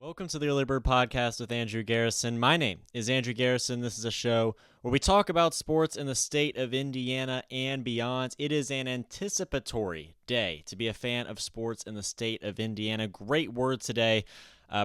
Welcome to the Early Bird Podcast with Andrew Garrison. My name is Andrew Garrison. This is a show where we talk about sports in the state of Indiana and beyond. It is an anticipatory day to be a fan of sports in the state of Indiana. Great word today.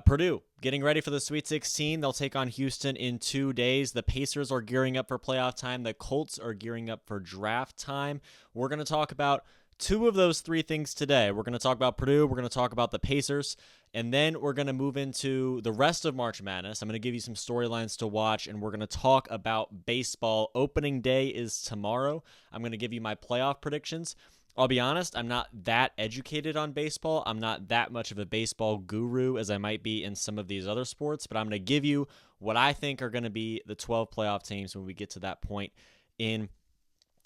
Purdue getting ready for the Sweet 16. They'll take on Houston in 2 days. The Pacers are gearing up for playoff time. The Colts are gearing up for draft time. We're going to talk about two of those three things today. We're going to talk about Purdue. We're going to talk about the Pacers. And then we're going to move into the rest of March Madness. I'm going to give you some storylines to watch, and we're going to talk about baseball. Opening day is tomorrow. I'm going to give you my playoff predictions. I'll be honest, I'm not that educated on baseball. I'm not that much of a baseball guru as I might be in some of these other sports, but I'm going to give you what I think are going to be the 12 playoff teams when we get to that point in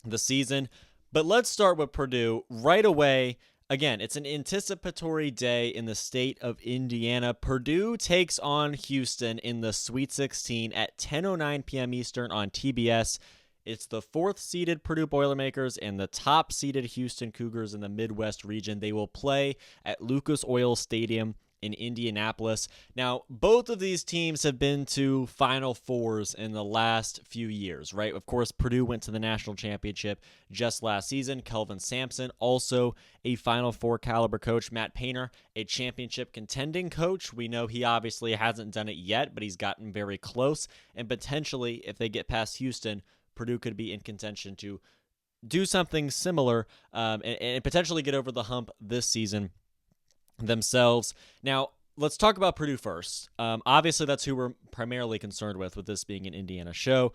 the season. But let's start with Purdue right away. Again, it's an anticipatory day in the state of Indiana. Purdue takes on Houston in the Sweet 16 at 10:09 p.m. Eastern on TBS. It's the fourth-seeded Purdue Boilermakers and the top-seeded Houston Cougars in the Midwest region. They will play at Lucas Oil Stadium in Indianapolis. Now, both of these teams have been to Final Fours in the last few years, right? Of course, Purdue went to the national championship just last season. Kelvin Sampson, also a Final Four caliber coach. Matt Painter, a championship contending coach. We know he obviously hasn't done it yet, but he's gotten very close. And potentially, if they get past Houston, Purdue could be in contention to do something similar and potentially get over the hump this season themselves. Now, let's talk about Purdue first. Obviously, that's who we're primarily concerned with this being an Indiana show.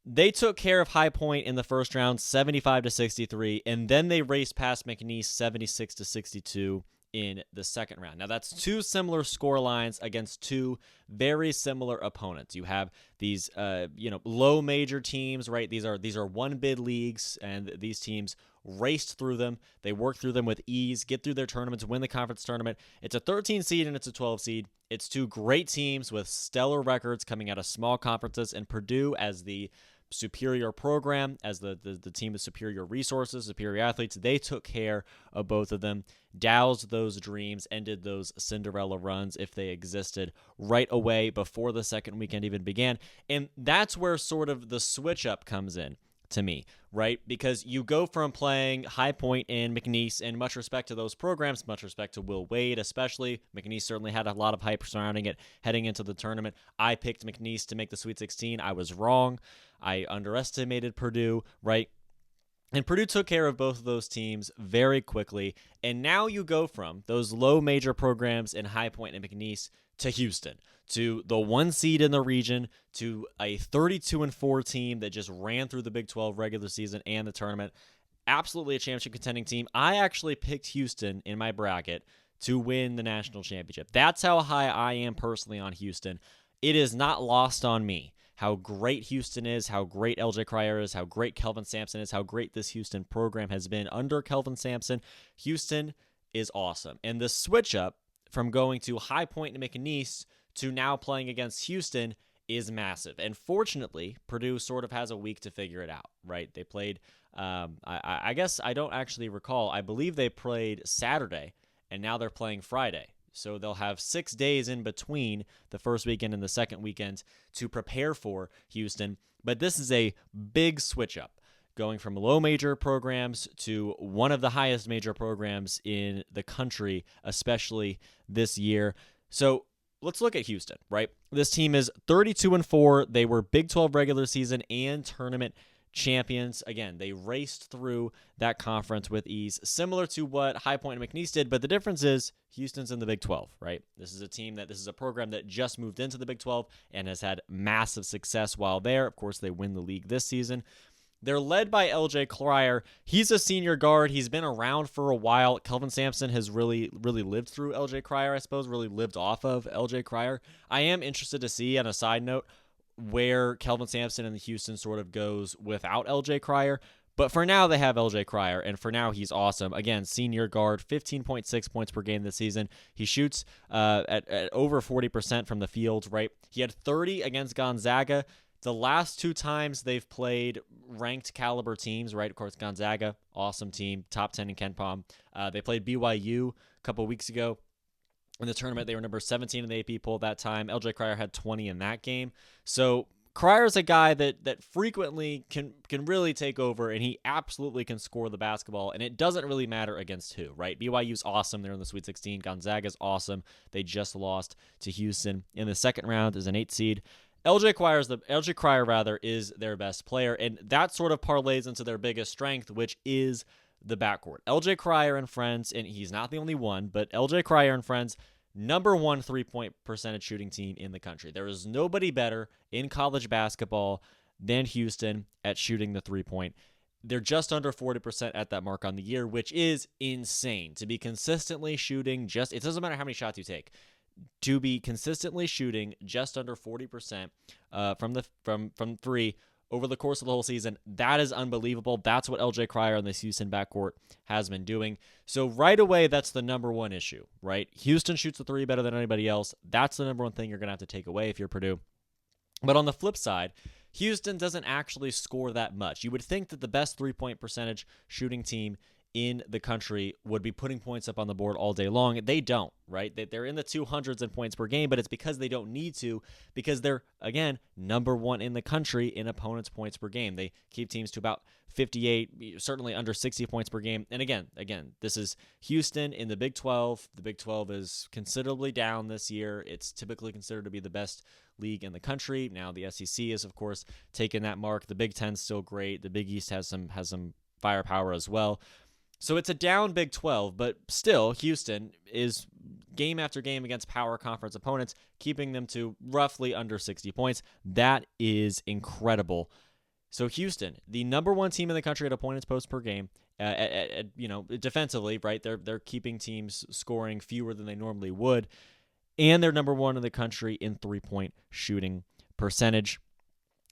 They took care of High Point in the first round, 75-63, and then they raced past McNeese, 76-62 in the second round. Now, that's two similar score lines against two very similar opponents. You have these, low major teams, right? These are one bid leagues, and these teams raced through them. They worked through them with ease, get through their tournaments, win the conference tournament. It's a 13 seed and it's a 12 seed. It's two great teams with stellar records coming out of small conferences, and Purdue as the superior program, as the team with superior resources, superior athletes, they took care of both of them, doused those dreams, ended those Cinderella runs, if they existed, right away before the second weekend even began. And that's where sort of the switch up comes in to me, right? Because you go from playing High Point and McNeese, and much respect to those programs, much respect to Will Wade especially. McNeese certainly had a lot of hype surrounding it heading into the tournament. I picked McNeese to make the Sweet 16. I was wrong. I underestimated Purdue, right? And Purdue took care of both of those teams very quickly. And now you go from those low major programs in High Point and McNeese to Houston, to the one seed in the region, to a 32-4 team that just ran through the Big 12 regular season and the tournament. Absolutely a championship contending team. I actually picked Houston in my bracket to win the national championship. That's how high I am personally on Houston. It is not lost on me how great Houston is, how great LJ Cryer is, how great Kelvin Sampson is, how great this Houston program has been under Kelvin Sampson. Houston is awesome. And the switch up from going to High Point and McNeese to now playing against Houston is massive. And fortunately, Purdue sort of has a week to figure it out, right? They played, I guess I don't actually recall. I believe they played Saturday, and now they're playing Friday. So they'll have 6 days in between the first weekend and the second weekend to prepare for Houston. But this is a big switch up, going from low major programs to one of the highest major programs in the country, especially this year. So let's look at Houston, right? This team is 32-4. They were Big 12 regular season and tournament champions. Again, they raced through that conference with ease, similar to what High Point and McNeese did, but the difference is Houston's in the Big 12, right? This is a program that just moved into the Big 12 and has had massive success while there. Of course, they win the league this season. They're led by LJ Cryer. He's a senior guard. He's been around for a while. Kelvin Sampson has really lived through LJ Cryer, I suppose, really lived off of LJ Cryer. I am interested to see, on a side note, where Kelvin Sampson and the Houston sort of goes without LJ Cryer. But for now, they have LJ Cryer, and for now, he's awesome. Again, senior guard, 15.6 points per game this season. He shoots at over 40% from the field, right? He had 30 against Gonzaga. The last two times they've played ranked caliber teams, right? Of course, Gonzaga, awesome team, top 10 in KenPom. They played BYU a couple weeks ago. In the tournament, they were number 17 in the AP poll at that time. LJ Cryer had 20 in that game. So Cryer's a guy that frequently can really take over, and he absolutely can score the basketball, and it doesn't really matter against who, right? BYU's awesome. They're in the Sweet 16. Gonzaga's awesome. They just lost to Houston in the second round as an 8 seed. LJ Cryer is their best player, and that sort of parlays into their biggest strength, which is the backcourt. LJ Cryer and friends, and he's not the only one, but LJ Cryer and friends, number one 3-point percentage shooting team in the country. There is nobody better in college basketball than Houston at shooting the 3-point. They're just under 40% at that mark on the year, which is insane. To be consistently shooting it doesn't matter how many shots you take, to be consistently shooting just under 40% from three over the course of the whole season, that is unbelievable. That's what LJ Cryer on this Houston backcourt has been doing. So right away, that's the number one issue, right? Houston shoots the three better than anybody else. That's the number one thing you're going to have to take away if you're Purdue. But on the flip side, Houston doesn't actually score that much. You would think that the best 3-point percentage shooting team in the country would be putting points up on the board all day long. They don't, right? They're in the 200s in points per game, but it's because they don't need to, because they're, again, number one in the country in opponents' points per game. They keep teams to about 58, certainly under 60 points per game. And again, this is Houston in the Big 12. The Big 12 is considerably down this year. It's typically considered to be the best league in the country. Now the SEC is, of course, taking that mark. The Big 10 is still great. The Big East has some firepower as well. So it's a down Big 12, but still, Houston is game after game against power conference opponents, keeping them to roughly under 60 points. That is incredible. So Houston, the number one team in the country at opponents post per game, defensively, right? They're keeping teams scoring fewer than they normally would, and they're number one in the country in 3-point shooting percentage.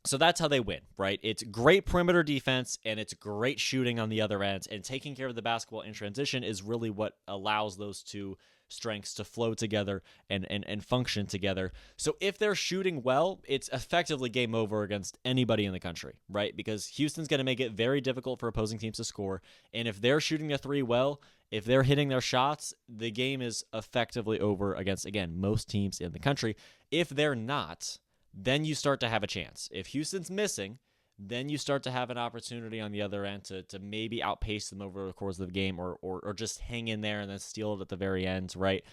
So that's how they win, right? It's great perimeter defense, and it's great shooting on the other end, and taking care of the basketball in transition is really what allows those two strengths to flow together and function together. So if they're shooting well, it's effectively game over against anybody in the country, right? Because Houston's going to make it very difficult for opposing teams to score, and if they're shooting the three well, if they're hitting their shots, the game is effectively over against, again, most teams in the country. If they're not, then you start to have a chance. If Houston's missing, then you start to have an opportunity on the other end to maybe outpace them over the course of the game or just hang in there and then steal it at the very end, right?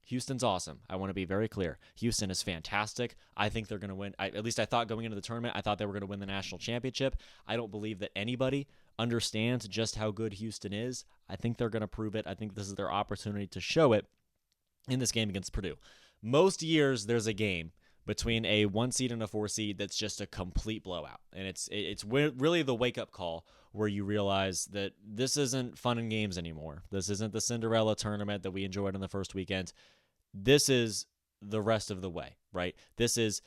Houston's awesome. I want to be very clear. Houston is fantastic. I think they're going to win. At least I thought going into the tournament, I thought they were going to win the national championship. I don't believe that anybody understands just how good Houston is. I think they're going to prove it. I think this is their opportunity to show it in this game against Purdue. Most years there's a game between a 1 seed and a 4 seed that's just a complete blowout. And it's really the wake-up call where you realize that this isn't fun and games anymore. This isn't the Cinderella tournament that we enjoyed on the first weekend. This is the rest of the way, right? This is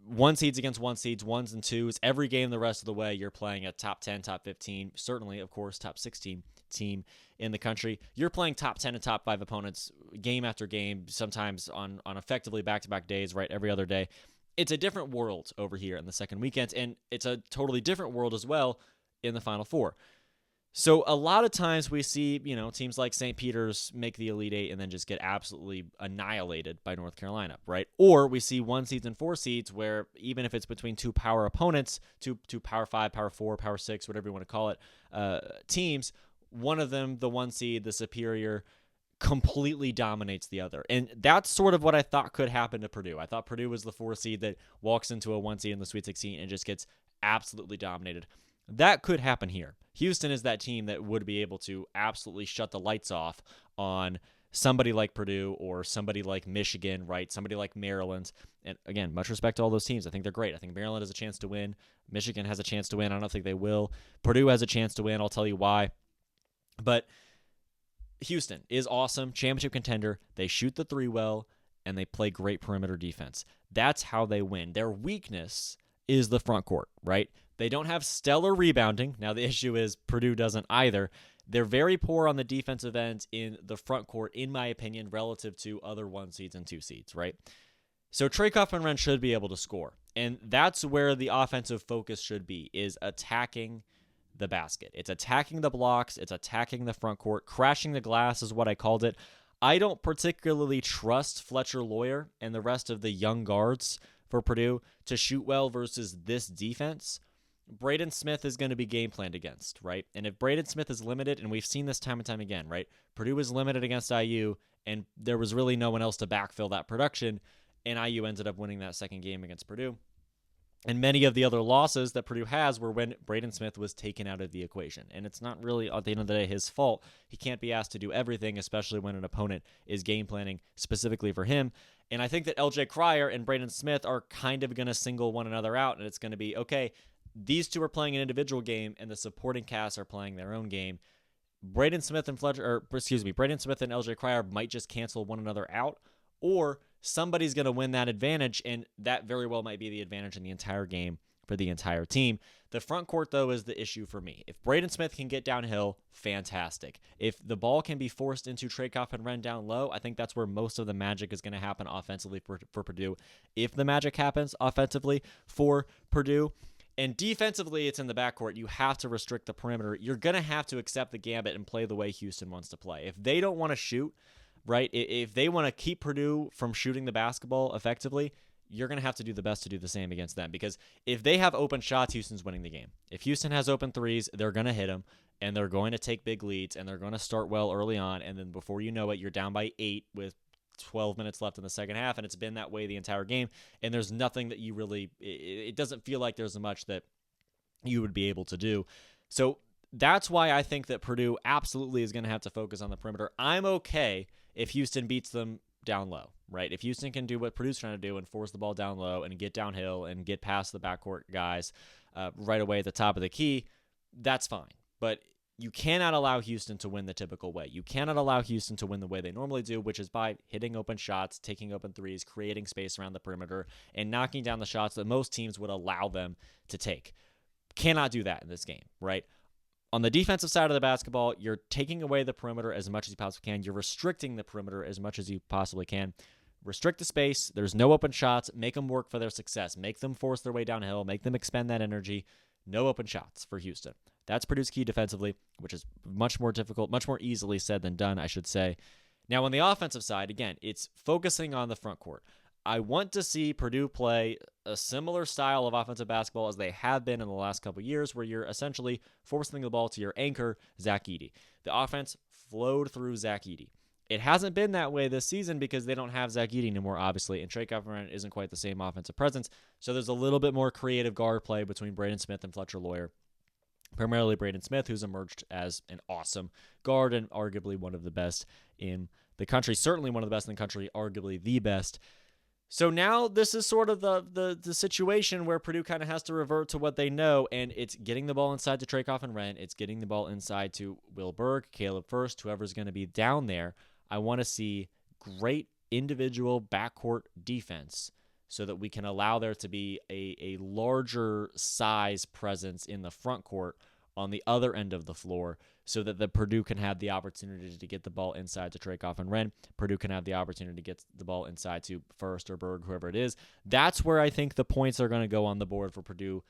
1 seeds against 1 seeds, 1s and 2s. Every game the rest of the way, you're playing a top 10, top 15, certainly, of course, top 16 team in the country. You're playing top 10 and top 5 opponents game after game, sometimes on effectively back-to-back days, right, every other day. It's a different world over here in the second weekend, and it's a totally different world as well in the Final Four. So a lot of times we see, teams like St. Peter's make the Elite Eight and then just get absolutely annihilated by North Carolina, right? Or we see 1 seeds and 4 seeds where even if it's between two power opponents, two power 5, power 4, power 6, whatever you want to call it, teams, one of them, the 1 seed, the superior, completely dominates the other. And that's sort of what I thought could happen to Purdue. I thought Purdue was the 4 seed that walks into a 1 seed in the Sweet 16 and just gets absolutely dominated. That could happen here. Houston is that team that would be able to absolutely shut the lights off on somebody like Purdue or somebody like Michigan, right? Somebody like Maryland. And again, much respect to all those teams. I think they're great. I think Maryland has a chance to win. Michigan has a chance to win. I don't think they will. Purdue has a chance to win. I'll tell you why. But Houston is awesome. Championship contender. They shoot the three well, and they play great perimeter defense. That's how they win. Their weakness is the front court, right? They don't have stellar rebounding. Now, the issue is Purdue doesn't either. They're very poor on the defensive end in the front court, in my opinion, relative to other 1 seeds and 2 seeds, right? So Trey Kaufman-Renn should be able to score. And that's where the offensive focus should be, is attacking the basket. It's attacking the blocks. It's attacking the front court. Crashing the glass is what I called it. I don't particularly trust Fletcher Lawyer and the rest of the young guards for Purdue to shoot well versus this defense. Braden Smith is going to be game planned against, right? And if Braden Smith is limited, and we've seen this time and time again, right? Purdue was limited against IU, and there was really no one else to backfill that production, and IU ended up winning that second game against Purdue. And many of the other losses that Purdue has were when Braden Smith was taken out of the equation. And it's not really, at the end of the day, his fault. He can't be asked to do everything, especially when an opponent is game planning specifically for him. And I think that LJ Cryer and Braden Smith are kind of going to single one another out, and it's going to be, okay, these two are playing an individual game, and the supporting cast are playing their own game. Braden Smith and LJ Cryer might just cancel one another out, or somebody's going to win that advantage, and that very well might be the advantage in the entire game for the entire team. The front court, though, is the issue for me. If Braden Smith can get downhill, fantastic. If the ball can be forced into Trakoff and Wren down low, I think that's where most of the magic is going to happen offensively for Purdue. If the magic happens offensively for Purdue, and defensively, it's in the backcourt. You have to restrict the perimeter. You're going to have to accept the gambit and play the way Houston wants to play. If they don't want to shoot, right, if they want to keep Purdue from shooting the basketball effectively, you're going to have to do the best to do the same against them. Because if they have open shots, Houston's winning the game. If Houston has open threes, they're going to hit them, and they're going to take big leads, and they're going to start well early on. And then before you know it, you're down by 8 with 12 minutes left in the second half, and it's been that way the entire game, and there's nothing that you really, it doesn't feel like there's much that you would be able to do. So that's why I think that Purdue absolutely is going to have to focus on the perimeter. I'm okay if Houston beats them down low, right? If Houston can do what Purdue's trying to do and force the ball down low and get downhill and get past the backcourt guys right away at the top of the key, that's fine. But you cannot allow Houston to win the typical way. You cannot allow Houston to win the way they normally do, which is by hitting open shots, taking open threes, creating space around the perimeter, and knocking down the shots that most teams would allow them to take. Cannot do that in this game, right? On the defensive side of the basketball, you're taking away the perimeter as much as you possibly can. You're restricting the perimeter as much as you possibly can. Restrict the space. There's no open shots. Make them work for their success. Make them force their way downhill. Make them expend that energy. No open shots for Houston. That's Purdue's key defensively, which is much more difficult, much more easily said than done, I should say. Now, on the offensive side, again, it's focusing on the front court. I want to see Purdue play a similar style of offensive basketball as they have been in the last couple of years, where you're essentially forcing the ball to your anchor, Zach Edey. The offense flowed through Zach Edey. It hasn't been that way this season because they don't have Zach Edey anymore, obviously, and Trakoff isn't quite the same offensive presence, so there's a little bit more creative guard play between Braden Smith and Fletcher Lawyer. Primarily Braden Smith, who's emerged as an awesome guard and arguably one of the best in the country. Certainly one of the best in the country, arguably the best. So now this is sort of the situation where Purdue kind of has to revert to what they know, and it's getting the ball inside to Trakoff and Wren. It's getting the ball inside to Will Berg, Caleb Furst, whoever's going to be down there. I want to see great individual backcourt defense so that we can allow there to be a larger size presence in the front court on the other end of the floor so that the Purdue can have the opportunity to get the ball inside to Trakoff and Wren. Purdue can have the opportunity to get the ball inside to Furst or Berg, whoever it is. That's where I think the points are going to go on the board for Purdue.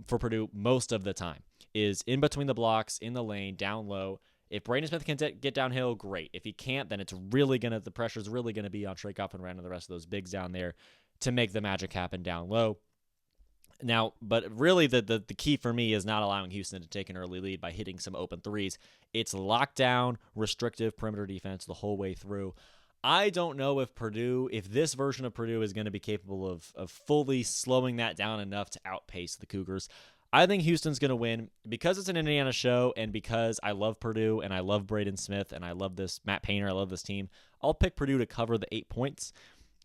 For Purdue most of the time is in between the blocks, in the lane, down low. If Braden Smith can get downhill, great. If he can't, then the pressure's really going to be on Trakoff and Wren and the rest of those bigs down there to make the magic happen down low. Now, but really the key for me is not allowing Houston to take an early lead by hitting some open threes. It's lockdown, restrictive perimeter defense the whole way through. I don't know if this version of Purdue is going to be capable of fully slowing that down enough to outpace the Cougars. I think Houston's going to win because it's an Indiana show and because I love Purdue and I love Braden Smith and I love this Matt Painter. I love this team. I'll pick Purdue to cover the 8 points.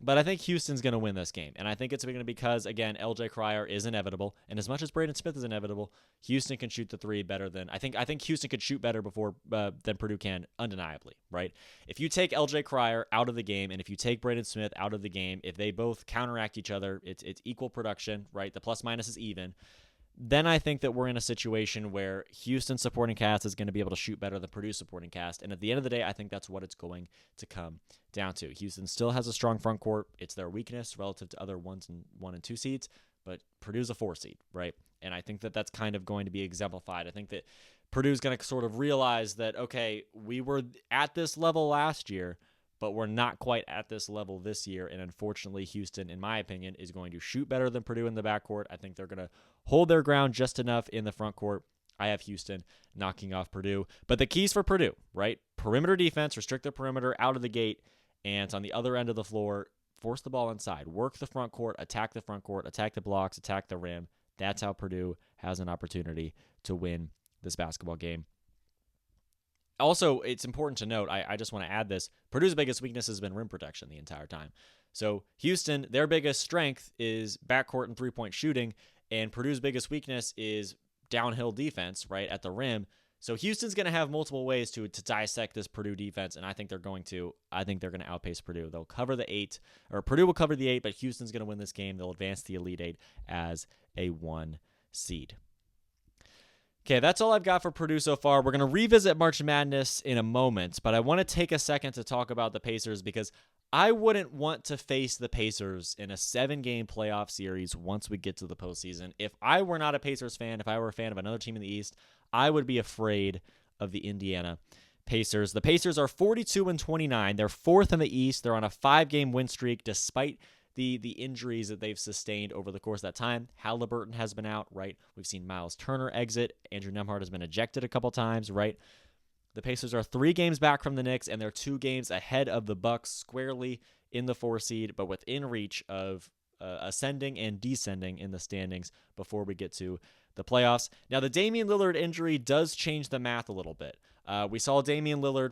But I think Houston's going to win this game. And I think it's going to be because, again, LJ Cryer is inevitable. And as much as Braden Smith is inevitable, Houston can shoot the three better than... I think Houston could shoot better than Purdue can, undeniably, right? If you take LJ Cryer out of the game and if you take Braden Smith out of the game, if they both counteract each other, it's equal production, right? The plus-minus is even. Then I think that we're in a situation where Houston's supporting cast is going to be able to shoot better than Purdue's supporting cast. And at the end of the day, I think that's what it's going to come down to. Houston still has a strong front court. It's their weakness relative to other 1 and 2 seeds, but Purdue's a 4 seed, right? And I think that that's kind of going to be exemplified. I think that Purdue's going to sort of realize that, okay, we were at this level last year, but we're not quite at this level this year. And unfortunately, Houston, in my opinion, is going to shoot better than Purdue in the backcourt. I think they're going to hold their ground just enough in the front court. I have Houston knocking off Purdue. But the keys for Purdue, right? Perimeter defense, restrict the perimeter out of the gate, and on the other end of the floor, force the ball inside. Work the front court, attack the blocks, attack the rim. That's how Purdue has an opportunity to win this basketball game. Also, it's important to note, I just want to add this, Purdue's biggest weakness has been rim protection the entire time. So Houston, their biggest strength is backcourt and three-point shooting, and Purdue's biggest weakness is downhill defense, right, at the rim. So Houston's going to have multiple ways to dissect this Purdue defense, and I think they're going to outpace Purdue. They'll cover the 8, or Purdue will cover the 8, but Houston's going to win this game. They'll advance the Elite 8 as a 1 seed. Okay, that's all I've got for Purdue so far. We're going to revisit March Madness in a moment, but I want to take a second to talk about the Pacers because I wouldn't want to face the Pacers in a 7-game playoff series once we get to the postseason. If I were not a Pacers fan, if I were a fan of another team in the East, I would be afraid of the Indiana Pacers. The Pacers are 42-29. They're 4th in the East. They're on a 5-game win streak despite the injuries that they've sustained over the course of that time. Halliburton has been out, right? We've seen Miles Turner exit. Andrew Nembhard has been ejected a couple times, right? The Pacers are 3 games back from the Knicks, and they're 2 games ahead of the Bucks, squarely in the 4 seed, but within reach of ascending and descending in the standings before we get to the playoffs. Now, the Damian Lillard injury does change the math a little bit. We saw Damian Lillard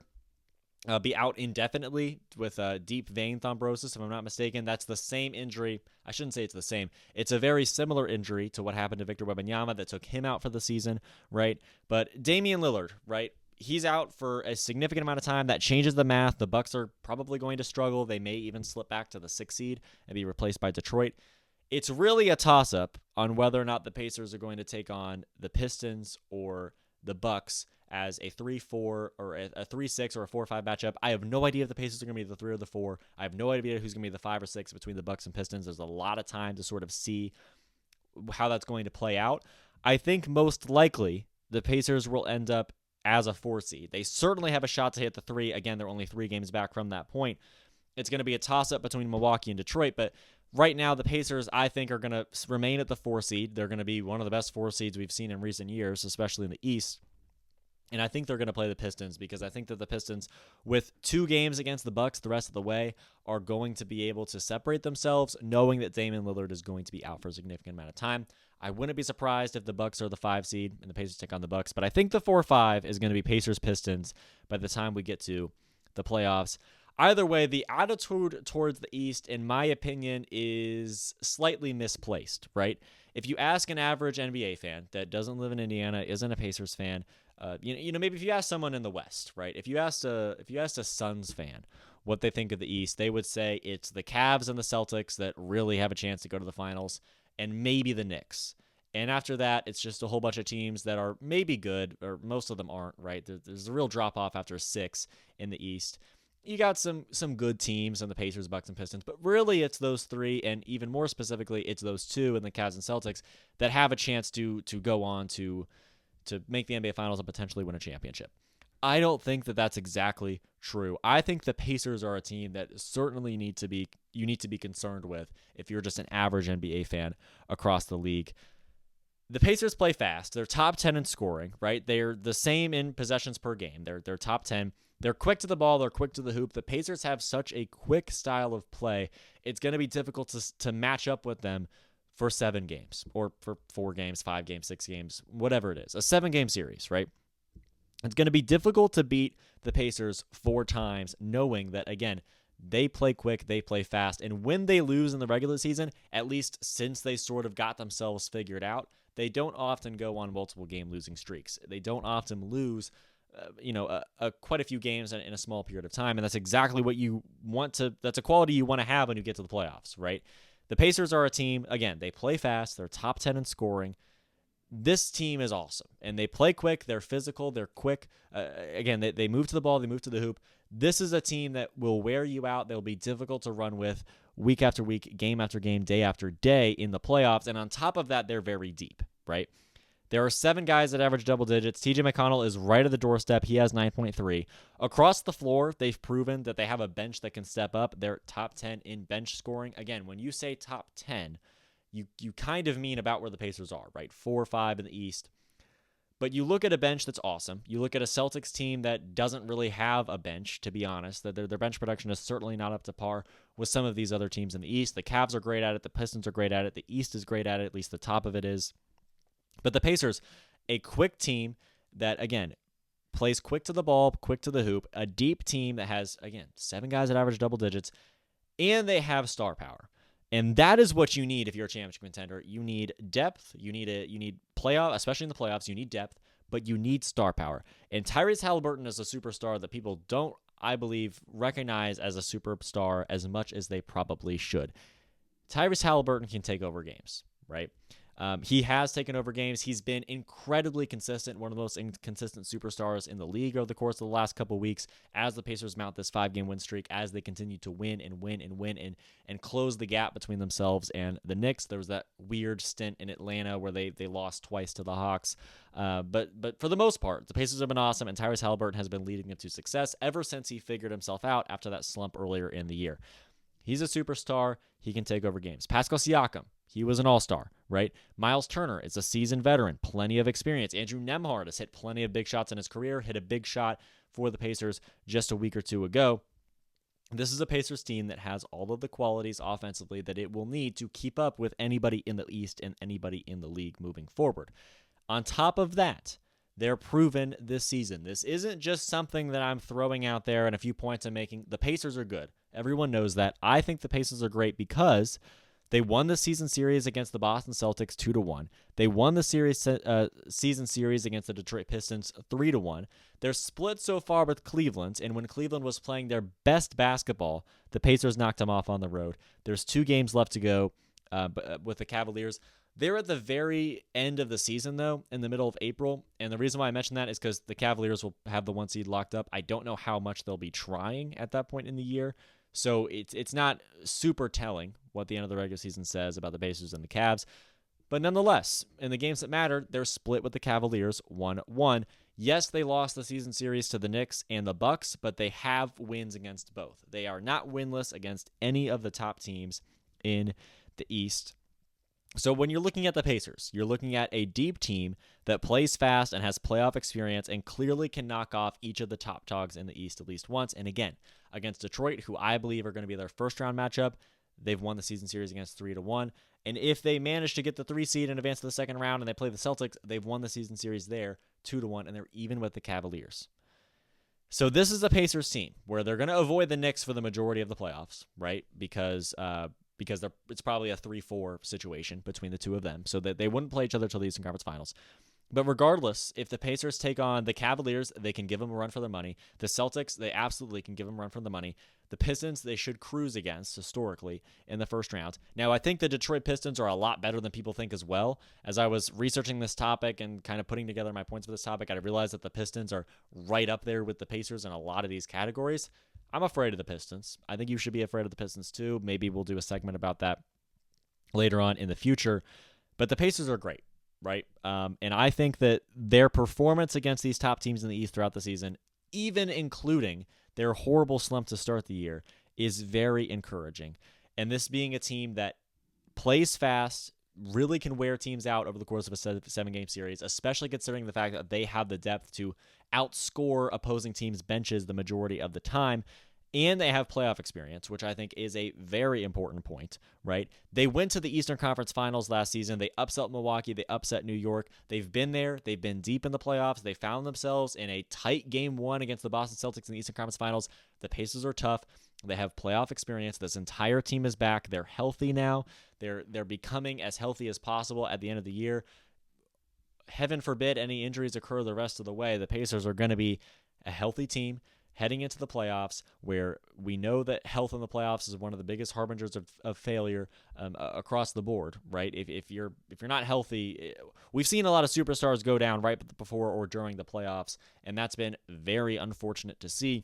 be out indefinitely with deep vein thrombosis, if I'm not mistaken. That's the same injury. I shouldn't say it's the same. It's a very similar injury to what happened to Victor Wembanyama that took him out for the season, right? But Damian Lillard, right? He's out for a significant amount of time. That changes the math. The Bucks are probably going to struggle. They may even slip back to the 6th seed and be replaced by Detroit. It's really a toss-up on whether or not the Pacers are going to take on the Pistons or the Bucks as a 3-4 or a 3-6 or a 4-5 matchup. I have no idea if the Pacers are going to be the 3 or the 4. I have no idea who's going to be the 5 or 6 between the Bucks and Pistons. There's a lot of time to sort of see how that's going to play out. I think most likely the Pacers will end up as a 4 seed. They certainly have a shot to hit the 3. Again, they're only 3 games back from that point. It's going to be a toss-up between Milwaukee and Detroit, but right now the Pacers, I think, are going to remain at the 4 seed. They're going to be one of the best 4 seeds we've seen in recent years, especially in the East. And I think they're going to play the Pistons because I think that the Pistons, with 2 games against the Bucks the rest of the way, are going to be able to separate themselves, knowing that Damian Lillard is going to be out for a significant amount of time. I wouldn't be surprised if the Bucks are the 5 seed and the Pacers take on the Bucks, but I think the 4-5 is going to be Pacers-Pistons by the time we get to the playoffs. Either way, the attitude towards the East, in my opinion, is slightly misplaced, right? If you ask an average NBA fan that doesn't live in Indiana, isn't a Pacers fan, maybe if you ask someone in the West, right? If you asked a Suns fan what they think of the East, they would say it's the Cavs and the Celtics that really have a chance to go to the finals, and maybe the Knicks. And after that, it's just a whole bunch of teams that are maybe good, or most of them aren't, right? There's a real drop-off after 6 in the East. You got some good teams in the Pacers, Bucks, and Pistons, but really it's those 3, and even more specifically, it's those 2 in the Cavs and Celtics that have a chance to go on to make the NBA Finals and potentially win a championship. I don't think that that's exactly true. I think the Pacers are a team that certainly you need to be concerned with if you're just an average NBA fan across the league. The Pacers play fast. They're top 10 in scoring, right? They're the same in possessions per game. They're top 10. They're quick to the ball. They're quick to the hoop. The Pacers have such a quick style of play. It's going to be difficult to match up with them for 7 games or for 4 games, 5 games, 6 games, whatever it is. A 7-game series, right? It's going to be difficult to beat the Pacers 4 times, knowing that, again, they play quick, they play fast, and when they lose in the regular season, at least since they sort of got themselves figured out, they don't often go on multiple game losing streaks. They don't often lose quite a few games in a small period of time, and that's exactly what you want to. That's a quality you want to have when you get to the playoffs, right? The Pacers are a team, again, they play fast, they're top 10 in scoring. This team is awesome, and they play quick, they're physical, they're quick. Again, they move to the ball, they move to the hoop. This is a team that will wear you out. They'll be difficult to run with week after week, game after game, day after day in the playoffs, and on top of that, they're very deep, right? There are 7 guys that average double digits. TJ McConnell is right at the doorstep. He has 9.3. Across the floor, they've proven that they have a bench that can step up. They're top 10 in bench scoring. Again, when you say top 10, you kind of mean about where the Pacers are, right? 4 or 5 in the East. But you look at a bench that's awesome. You look at a Celtics team that doesn't really have a bench, to be honest. That their bench production is certainly not up to par with some of these other teams in the East. The Cavs are great at it. The Pistons are great at it. The East is great at it. At least the top of it is. But the Pacers, a quick team that, again, plays quick to the ball, quick to the hoop. A deep team that has, again, 7 guys that average double digits. And they have star power. And that is what you need if you're a championship contender. You need depth. You need playoff, especially in the playoffs. You need depth, but you need star power. And Tyrese Halliburton is a superstar that people don't, I believe, recognize as a superstar as much as they probably should. Tyrese Halliburton can take over games, right? He has taken over games. He's been incredibly consistent, one of the most inconsistent superstars in the league over the course of the last couple of weeks as the Pacers mount this 5-game win streak, as they continue to win and close the gap between themselves and the Knicks. There was that weird stint in Atlanta where they lost twice to the Hawks. But for the most part, the Pacers have been awesome, and Tyrese Halliburton has been leading them to success ever since he figured himself out after that slump earlier in the year. He's a superstar. He can take over games. Pascal Siakam, he was an all-star, right? Miles Turner is a seasoned veteran, plenty of experience. Andrew Nembhard has hit plenty of big shots in his career, hit a big shot for the Pacers just a week or two ago. This is a Pacers team that has all of the qualities offensively that it will need to keep up with anybody in the East and anybody in the league moving forward. On top of that, they're proven this season. This isn't just something that I'm throwing out there and a few points I'm making. The Pacers are good. Everyone knows that. I think the Pacers are great because they won the season series against the Boston Celtics 2-1. They won the season series against the Detroit Pistons 3-1. They're split so far with Cleveland, and when Cleveland was playing their best basketball, the Pacers knocked them off on the road. There's 2 games left to go with the Cavaliers. They're at the very end of the season, though, in the middle of April, and the reason why I mention that is because the Cavaliers will have the 1 seed locked up. I don't know how much they'll be trying at that point in the year, so it's not super telling what the end of the regular season says about the Pacers and the Cavs. But nonetheless, in the games that matter, they're split with the Cavaliers 1-1. Yes, they lost the season series to the Knicks and the Bucks, but they have wins against both. They are not winless against any of the top teams in the East. So when you're looking at the Pacers, you're looking at a deep team that plays fast and has playoff experience and clearly can knock off each of the top dogs in the East at least once. And again, against Detroit, who I believe are going to be their first-round matchup, they've won the season series against 3-1. And if they manage to get the 3 seed and advance to the second round and they play the Celtics, they've won the season series there 2-1, and they're even with the Cavaliers. So this is a Pacers team where they're going to avoid the Knicks for the majority of the playoffs, right? Because it's probably a 3-4 situation between the two of them, so that they wouldn't play each other till the Eastern Conference Finals. But regardless, if the Pacers take on the Cavaliers, they can give them a run for their money. The Celtics, they absolutely can give them a run for the money. The Pistons, they should cruise against, historically, in the first round. Now, I think the Detroit Pistons are a lot better than people think as well. As I was researching this topic and kind of putting together my points for this topic, I realized that the Pistons are right up there with the Pacers in a lot of these categories. I'm afraid of the Pistons. I think you should be afraid of the Pistons too. Maybe we'll do a segment about that later on in the future. But the Pacers are great, right? And I think that their performance against these top teams in the East throughout the season, even including their horrible slump to start the year, is very encouraging. And this being a team that plays fast, really can wear teams out over the course of a 7-game series, especially considering the fact that they have the depth to outscore opposing teams' benches the majority of the time, and they have playoff experience, which I think is a very important point, right? They went to the Eastern Conference Finals last season. They upset Milwaukee. They upset New York. They've been there. They've been deep in the playoffs. They found themselves in a tight Game 1 against the Boston Celtics in the Eastern Conference Finals. The Pacers are tough. They have playoff experience. This entire team is back. They're healthy now. They're becoming as healthy as possible at the end of the year. Heaven forbid any injuries occur the rest of the way. The Pacers are going to be a healthy team heading into the playoffs, where we know that health in the playoffs is one of the biggest harbingers of failure across the board, right? If you're not healthy, we've seen a lot of superstars go down right before or during the playoffs, and that's been very unfortunate to see.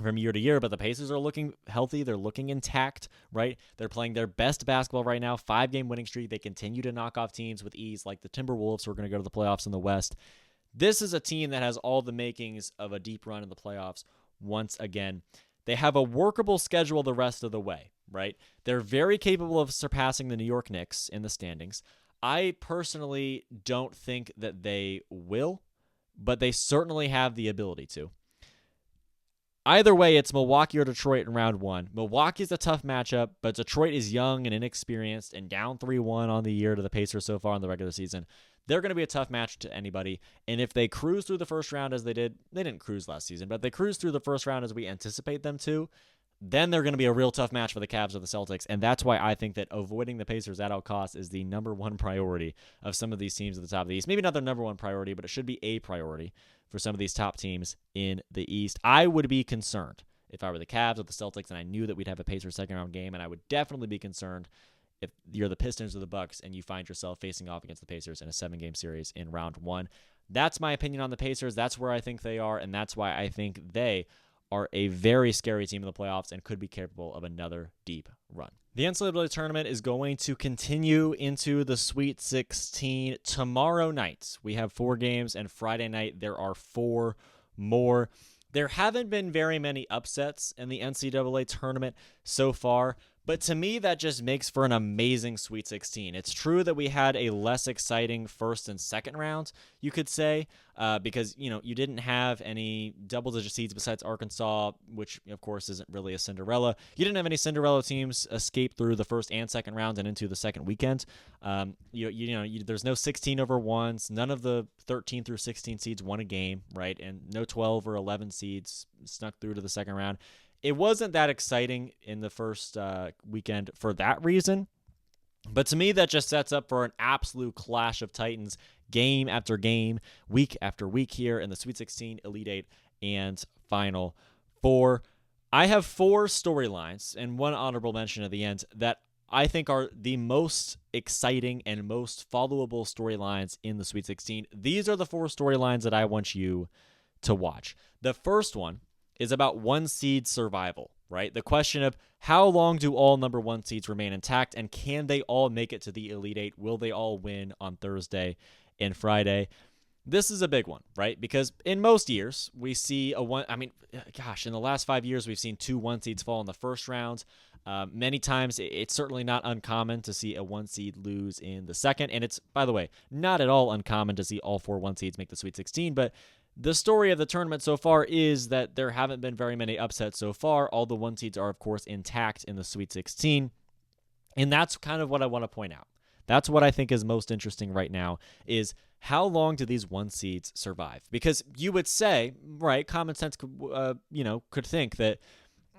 from year to year, but the Pacers are looking healthy. They're looking intact, right? They're playing their best basketball right now, 5-game winning streak. They continue to knock off teams with ease like the Timberwolves, who are going to go to the playoffs in the West. This is a team that has all the makings of a deep run in the playoffs once again. They have a workable schedule the rest of the way, right? They're very capable of surpassing the New York Knicks in the standings. I personally don't think that they will, but they certainly have the ability to. Either way, it's Milwaukee or Detroit in round one. Milwaukee's a tough matchup, but Detroit is young and inexperienced and down 3-1 on the year to the Pacers so far in the regular season. They're going to be a tough match to anybody, and if they cruise through the first round as they didn't cruise last season, but they cruise through the first round as we anticipate them to, then they're going to be a real tough match for the Cavs or the Celtics, and that's why I think that avoiding the Pacers at all costs is the number one priority of some of these teams at the top of the East. Maybe not their number one priority, but it should be a priority for some of these top teams in the East. I would be concerned if I were the Cavs or the Celtics and I knew that we'd have a Pacers second-round game, and I would definitely be concerned if you're the Pistons or the Bucks and you find yourself facing off against the Pacers in a 7-game series in round one. That's my opinion on the Pacers. That's where I think they are, and that's why I think they are a very scary team in the playoffs and could be capable of another deep run. The NCAA tournament is going to continue into the Sweet 16 tomorrow night. We have 4 games, and Friday night there are 4 more. There haven't been very many upsets in the NCAA tournament so far, but to me that just makes for an amazing Sweet 16. It's true that we had a less exciting first and second round, you could say, because you didn't have any double-digit seeds besides Arkansas, which of course isn't really a Cinderella. You didn't have any Cinderella teams escape through the first and second round and into the second weekend. There's no 16 over ones. None of the 13 through 16 seeds won a game, right? And no 12 or 11 seeds snuck through to the second round. It wasn't that exciting in the first weekend for that reason. But to me, that just sets up for an absolute clash of titans game after game, week after week here in the Sweet 16, Elite 8, and Final 4. I have 4 storylines and one honorable mention at the end that I think are the most exciting and most followable storylines in the Sweet 16. These are the 4 storylines that I want you to watch. The first one is about 1 seed survival, right? The question of how long do all number 1 seeds remain intact, and can they all make it to the Elite 8? Will they all win on Thursday and Friday? This is a big one, right? Because in most years, we see in the last 5 years, we've seen 2 1 seeds fall in the first round. Many times, it's certainly not uncommon to see a 1 seed lose in the second, and it's, by the way, not at all uncommon to see all 4 1 seeds make the Sweet 16, but the story of the tournament so far is that there haven't been very many upsets so far. All the 1 seeds are, of course, intact in the Sweet 16. And that's kind of what I want to point out. That's what I think is most interesting right now is how long do these 1 seeds survive? Because you would say, right, common sense could think that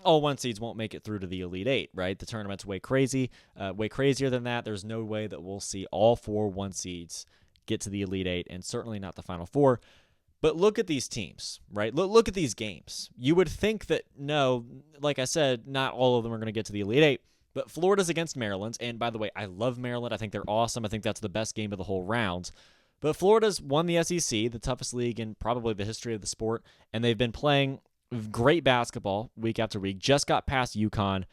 all 1 seeds won't make it through to the Elite 8, right? The tournament's way crazier than that. There's no way that we'll see all 4 1 seeds get to the Elite 8, and certainly not the Final 4. But look at these teams, right? Look at these games. You would think that, no, like I said, not all of them are going to get to the Elite 8, but Florida's against Maryland. And by the way, I love Maryland. I think they're awesome. I think that's the best game of the whole round. But Florida's won the SEC, the toughest league in probably the history of the sport, and they've been playing great basketball week after week, just got past UConn.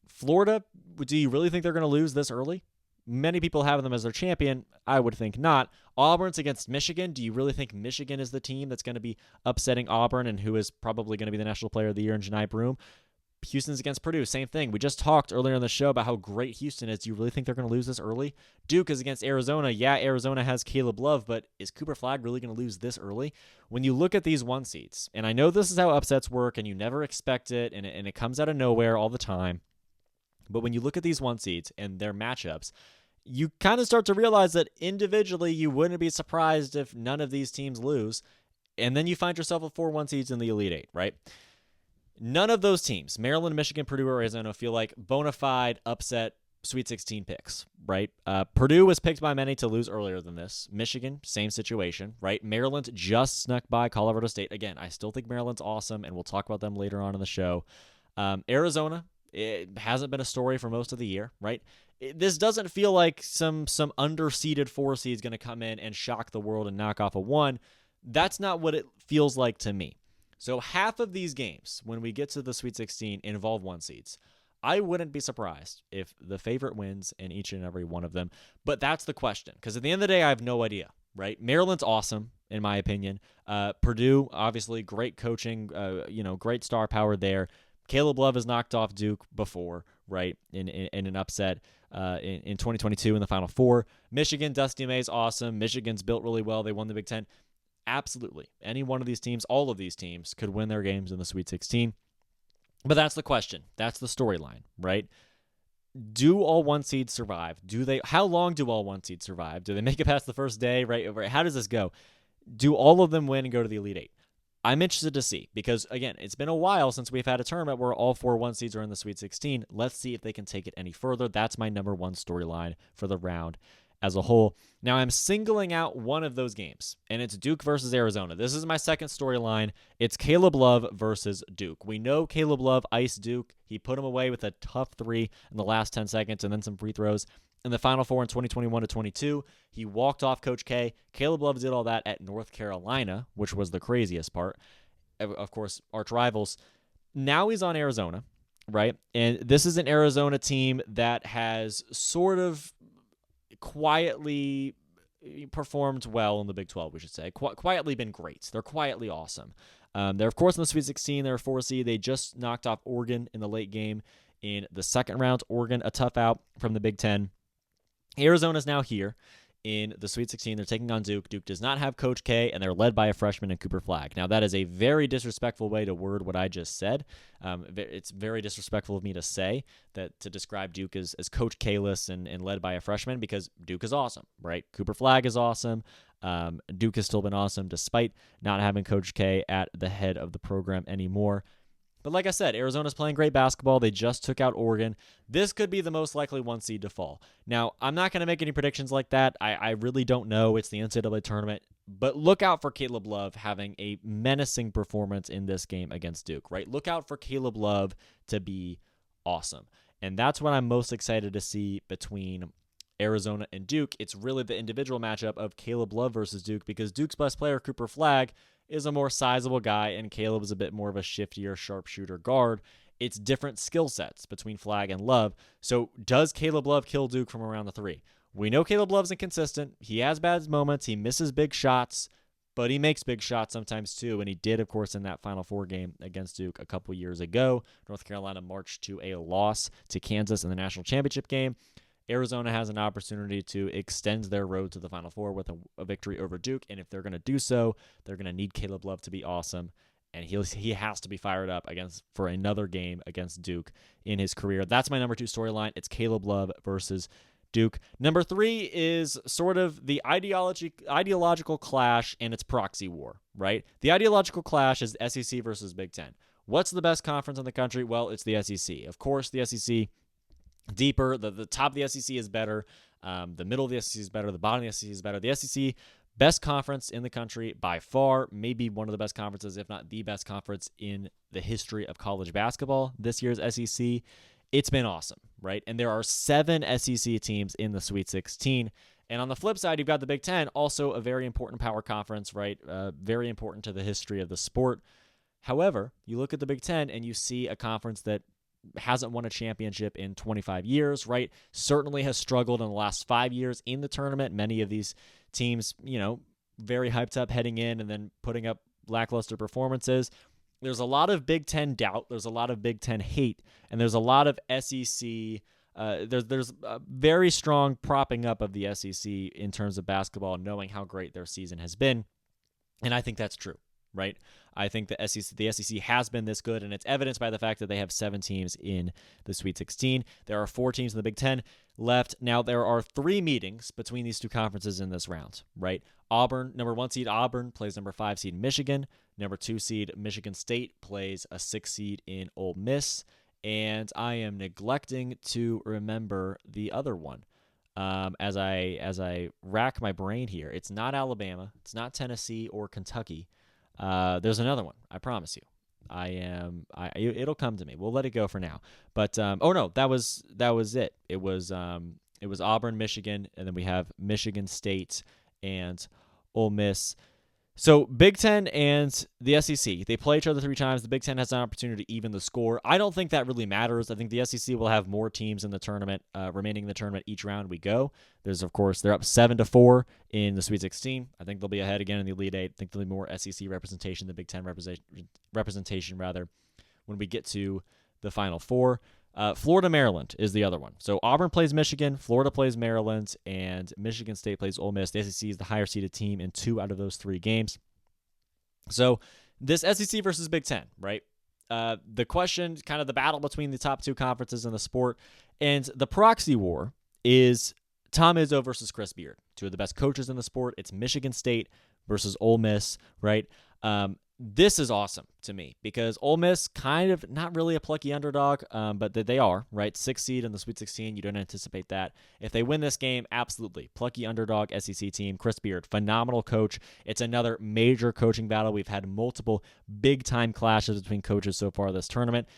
Florida, do you really think they're going to lose this early? Many people have them as their champion. I would think not. Auburn's against Michigan. Do you really think Michigan is the team that's going to be upsetting Auburn and who is probably going to be the National Player of the Year in Janai Broome? Houston's against Purdue. Same thing. We just talked earlier in the show about how great Houston is. Do you really think they're going to lose this early? Duke is against Arizona. Yeah, Arizona has Caleb Love, but is Cooper Flagg really going to lose this early? When you look at these 1 seeds, and I know this is how upsets work, and you never expect it, and it comes out of nowhere all the time, but when you look at these 1 seeds and their matchups, you kind of start to realize that individually you wouldn't be surprised if none of these teams lose, and then you find yourself with 4 1 seeds in the Elite 8, right? None of those teams, Maryland, Michigan, Purdue, or Arizona, feel like bona fide upset Sweet 16 picks, right? Purdue was picked by many to lose earlier than this. Michigan, same situation, right? Maryland just snuck by Colorado State. Again, I still think Maryland's awesome, and we'll talk about them later on in the show. Arizona, it hasn't been a story for most of the year, right? This doesn't feel like some underseeded 4 seed is going to come in and shock the world and knock off a 1. That's not what it feels like to me. So half of these games, when we get to the Sweet 16, involve one seeds. I wouldn't be surprised if the favorite wins in each and every one of them. But that's the question, because at the end of the day, I have no idea, right? Maryland's awesome, in my opinion. Purdue, obviously, great coaching, great star power there. Caleb Love has knocked off Duke before, right, in an upset in 2022 in the Final Four. Michigan, Dusty May's awesome. Michigan's built really well. They won the Big Ten. Absolutely. Any one of these teams, all of these teams, could win their games in the Sweet 16. But that's the question. That's the storyline, right? Do all one seeds survive? How long do all one seeds survive? Do they make it past the first day, right? How does this go? Do all of them win and go to the Elite Eight? I'm interested to see because, again, it's been a while since we've had a tournament where all 4 one seeds are in the Sweet 16. Let's see if they can take it any further. That's my number one storyline for the round as a whole. Now, I'm singling out one of those games, and it's Duke versus Arizona. This is my second storyline. It's Caleb Love versus Duke. We know Caleb Love iced Duke. He put him away with a tough 3 in the last 10 seconds and then some free throws. In the Final Four in 2021-22, he walked off Coach K. Caleb Love did all that at North Carolina, which was the craziest part. Of course, arch rivals. Now he's on Arizona, right? And this is an Arizona team that has sort of quietly performed well in the Big 12, we should say. Quietly been great. They're quietly awesome. They're, of course, in the Sweet 16. They're a 4 seed. They just knocked off Oregon in the late game in the second round. Oregon, a tough out from the Big 10. Arizona's now here in the Sweet 16. They're taking on Duke. Duke does not have Coach K, and they're led by a freshman in Cooper Flagg. Now, that is a very disrespectful way to word what I just said. It's very disrespectful of me to say that, to describe Duke as Coach K-less and led by a freshman, because Duke is awesome, right? Cooper Flagg is awesome. Duke has still been awesome despite not having Coach K at the head of the program anymore. But like I said, Arizona's playing great basketball. They just took out Oregon. This could be the most likely 1 seed to fall. Now, I'm not going to make any predictions like that. I really don't know. It's the NCAA tournament. But look out for Caleb Love having a menacing performance in this game against Duke, right? Look out for Caleb Love to be awesome. And that's what I'm most excited to see between Arizona and Duke. It's really the individual matchup of Caleb Love versus Duke, because Duke's best player, Cooper Flagg, is a more sizable guy, and Caleb is a bit more of a shiftier sharpshooter guard. It's different skill sets between Flagg and Love. So does Caleb Love kill Duke from around the 3? We know Caleb Love's inconsistent. He has bad moments. He misses big shots, but he makes big shots sometimes too, and he did, of course, in that Final Four game against Duke a couple years ago. North Carolina marched to a loss to Kansas in the national championship game. Arizona has an opportunity to extend their road to the Final Four with a victory over Duke, and if they're going to do so, they're going to need Caleb Love to be awesome, and he has to be fired up for another game against Duke in his career. That's my number 2 storyline. It's Caleb Love versus Duke. Number 3 is sort of the ideological clash and its proxy war, right? The ideological clash is SEC versus Big Ten. What's the best conference in the country? Well, it's the SEC. Of course, the SEC deeper. The top of the SEC is better. The middle of the SEC is better. The bottom of the SEC is better. The SEC, best conference in the country by far, maybe one of the best conferences, if not the best conference in the history of college basketball. This year's SEC, it's been awesome, right? And there are 7 SEC teams in the Sweet 16. And on the flip side, you've got the Big Ten, also a very important power conference, right? Very important to the history of the sport. However, you look at the Big Ten and you see a conference that hasn't won a championship in 25 years, right? Certainly has struggled in the last 5 years in the tournament. Many of these teams, very hyped up heading in and then putting up lackluster performances. There's a lot of Big Ten doubt. There's a lot of Big Ten hate. And there's a lot of SEC. There's a very strong propping up of the SEC in terms of basketball, knowing how great their season has been. And I think that's true. Right? I think the SEC has been this good, and it's evidenced by the fact that they have 7 teams in the Sweet 16. There are 4 teams in the Big Ten left. Now, there are 3 meetings between these 2 conferences in this round, right? Auburn, number 1 seed Auburn, plays number 5 seed Michigan. Number 2 seed Michigan State plays a 6 seed in Ole Miss. And I am neglecting to remember the other one. As I rack my brain here, it's not Alabama, it's not Tennessee or Kentucky. There's another one. I promise you. It'll come to me. We'll let it go for now. But that was it. It was Auburn, Michigan, and then we have Michigan State and Ole Miss. So Big Ten and the SEC, they play each other 3 times. The Big Ten has an opportunity to even the score. I don't think that really matters. I think the SEC will have more teams in the tournament, remaining in the tournament each round we go. There's, of course, they're up 7-4 in the Sweet 16. I think they'll be ahead again in the Elite Eight. I think there'll be more SEC representation than Big Ten representation when we get to the Final Four. Florida, Maryland is the other one. So Auburn plays Michigan, Florida plays Maryland, and Michigan State plays Ole Miss. The SEC is the higher seeded team in 2 out of those 3 games. So this SEC versus Big Ten, right? The question, kind of the battle between the top 2 conferences in the sport, and the proxy war is Tom Izzo versus Chris Beard, 2 of the best coaches in the sport. It's Michigan State versus Ole Miss, right? This is awesome to me because Ole Miss kind of not really a plucky underdog, but they are, right? 6th seed in the Sweet 16. You don't anticipate that. If they win this game, absolutely. Plucky underdog SEC team. Chris Beard, phenomenal coach. It's another major coaching battle. We've had multiple big-time clashes between coaches so far this tournament.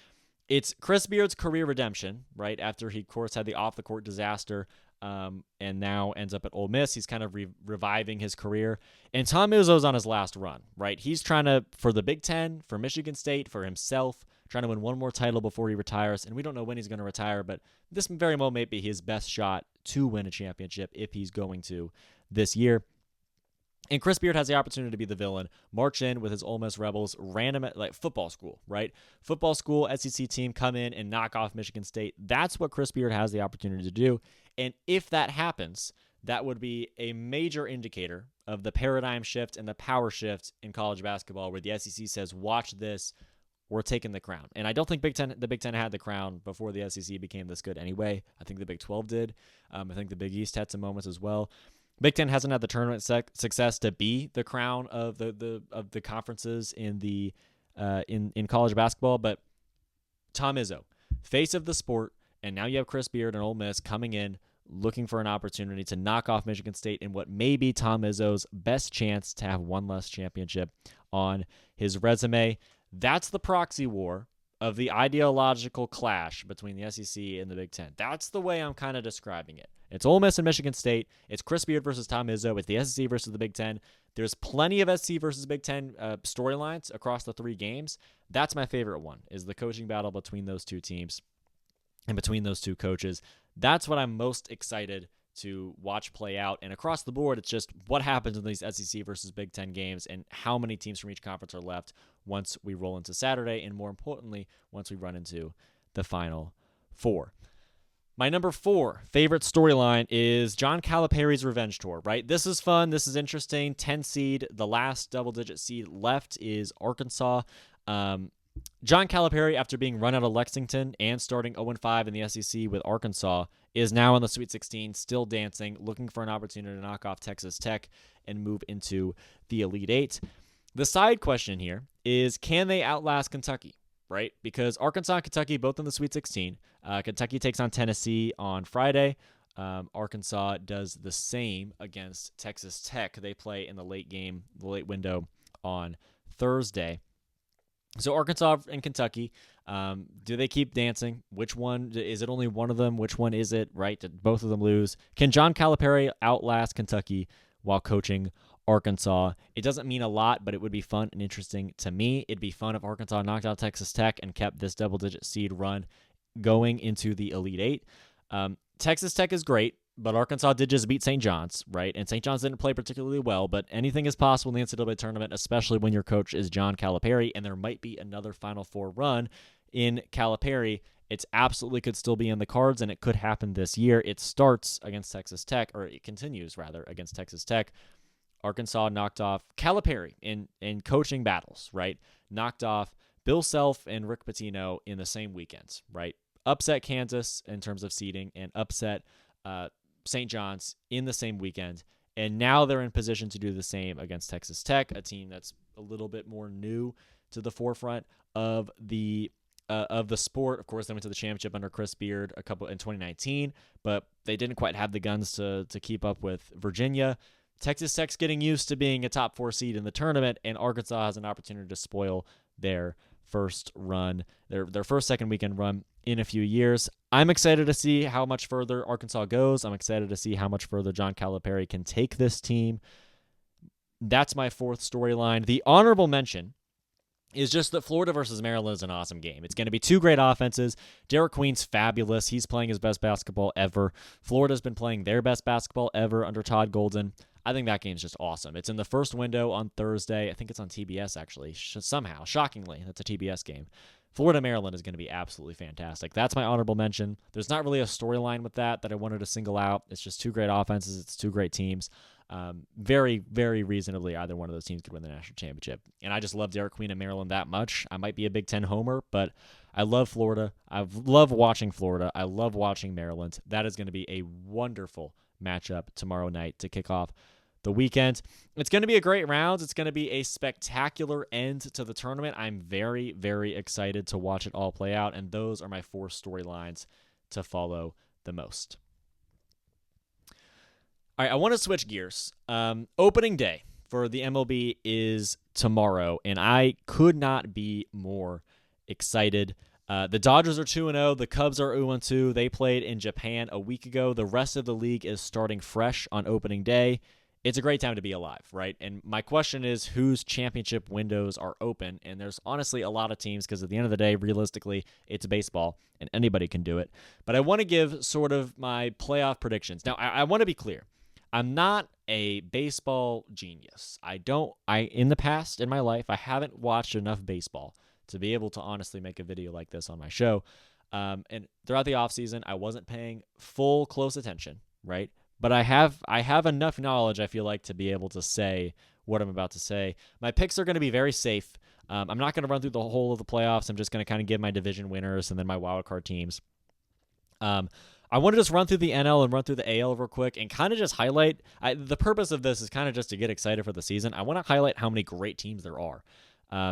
It's Chris Beard's career redemption, right? After he, of course, had the off-the-court disaster and now ends up at Ole Miss. He's kind of reviving his career. And Tom Izzo's on his last run, right? He's trying to, for the Big Ten, for Michigan State, for himself, trying to win one more title before he retires. And we don't know when he's going to retire, but this very well may be his best shot to win a championship if he's going to this year. And Chris Beard has the opportunity to be the villain, march in with his Ole Miss Rebels, random, like football school, right? Football school, SEC team, come in and knock off Michigan State. That's what Chris Beard has the opportunity to do. And if that happens, that would be a major indicator of the paradigm shift and the power shift in college basketball where the SEC says, watch this, we're taking the crown. And I don't think the Big Ten had the crown before the SEC became this good anyway. I think the Big 12 did. I think the Big East had some moments as well. Big Ten hasn't had the tournament success to be the crown of the conferences in the in college basketball, but Tom Izzo, face of the sport, and now you have Chris Beard and Ole Miss coming in looking for an opportunity to knock off Michigan State in what may be Tom Izzo's best chance to have one less championship on his resume. That's the proxy war of the ideological clash between the SEC and the Big Ten. That's the way I'm kind of describing it. It's Ole Miss and Michigan State. It's Chris Beard versus Tom Izzo. It's the SEC versus the Big Ten. There's plenty of SEC versus Big Ten storylines across the 3 games. That's my favorite one, is the coaching battle between those 2 teams and between those 2 coaches. That's what I'm most excited to watch play out. And across the board, it's just what happens in these SEC versus Big Ten games and how many teams from each conference are left once we roll into Saturday, and more importantly, once we run into the Final Four. My number 4 favorite storyline is John Calipari's revenge tour, right? This is fun. This is interesting. 10 seed. The last double-digit seed left is Arkansas. John Calipari, after being run out of Lexington and starting 0-5 in the SEC with Arkansas, is now in the Sweet 16, still dancing, looking for an opportunity to knock off Texas Tech and move into the Elite Eight. The side question here is, can they outlast Kentucky, right? Because Arkansas and Kentucky both in the Sweet 16. Kentucky takes on Tennessee on Friday. Arkansas does the same against Texas Tech. They play in the late game, the late window on Thursday. So Arkansas and Kentucky, do they keep dancing? Which one? Is it only one of them? Which one is it, right? Did both of them lose? Can John Calipari outlast Kentucky while coaching Arkansas? It doesn't mean a lot, but it would be fun and interesting to me. It'd be fun if Arkansas knocked out Texas Tech and kept this double-digit seed run going into the Elite Eight. Texas Tech is great, but Arkansas did just beat St. John's, right? And St. John's didn't play particularly well, but anything is possible in the NCAA tournament, especially when your coach is John Calipari, and there might be another Final Four run in Calipari. It's absolutely could still be in the cards, and it could happen this year. It starts against Texas Tech, or it continues, rather, against Texas Tech. Arkansas knocked off Calipari in coaching battles, right? Knocked off Bill Self and Rick Pitino in the same weekends, right? Upset Kansas in terms of seeding and upset St. John's in the same weekend, and now they're in position to do the same against Texas Tech, a team that's a little bit more new to the forefront of the sport. Of course, they went to the championship under Chris Beard in 2019, but they didn't quite have the guns to keep up with Virginia. Texas Tech's getting used to being a top 4 seed in the tournament, and Arkansas has an opportunity to spoil their first run, their first second weekend run in a few years. I'm excited to see how much further Arkansas goes. I'm excited to see how much further John Calipari can take this team. That's my fourth storyline. The honorable mention is just that Florida versus Maryland is an awesome game. It's going to be two great offenses. Derek Queen's fabulous. He's playing his best basketball ever. Florida's been playing their best basketball ever under Todd Golden. I think that game's just awesome. It's in the first window on Thursday. I think it's on TBS, actually. Somehow, shockingly, that's a TBS game. Florida-Maryland is going to be absolutely fantastic. That's my honorable mention. There's not really a storyline with that I wanted to single out. It's just two great offenses. It's two great teams. Very, very reasonably, either one of those teams could win the national championship. And I just love Derek Queen and Maryland that much. I might be a Big Ten homer, but I love Florida. I love watching Florida. I love watching Maryland. That is going to be a wonderful matchup tomorrow night to kick off the weekend. It's going to be a great round. It's going to be a spectacular end to the tournament. I'm very, very excited to watch it all play out, and those are my four storylines to follow the most. All right, I want to switch gears. Opening day for the MLB is tomorrow, and I could not be more excited. The Dodgers are 2-0. The Cubs are 0-2. They played in Japan a week ago. The rest of the league is starting fresh on opening day. It's a great time to be alive, right? And my question is, whose championship windows are open? And there's honestly a lot of teams because at the end of the day, realistically, it's baseball and anybody can do it. But I want to give sort of my playoff predictions. Now, I want to be clear. I'm not a baseball genius. In the past, in my life, I haven't watched enough baseball to be able to honestly make a video like this on my show. And throughout the offseason, I wasn't paying full close attention, right? But I have enough knowledge, I feel like, to be able to say what I'm about to say. My picks are going to be very safe. I'm not going to run through the whole of the playoffs. I'm just going to kind of give my division winners and then my wildcard teams. I want to just run through the NL and run through the AL real quick and kind of just highlight. The purpose of this is kind of just to get excited for the season. I want to highlight how many great teams there are.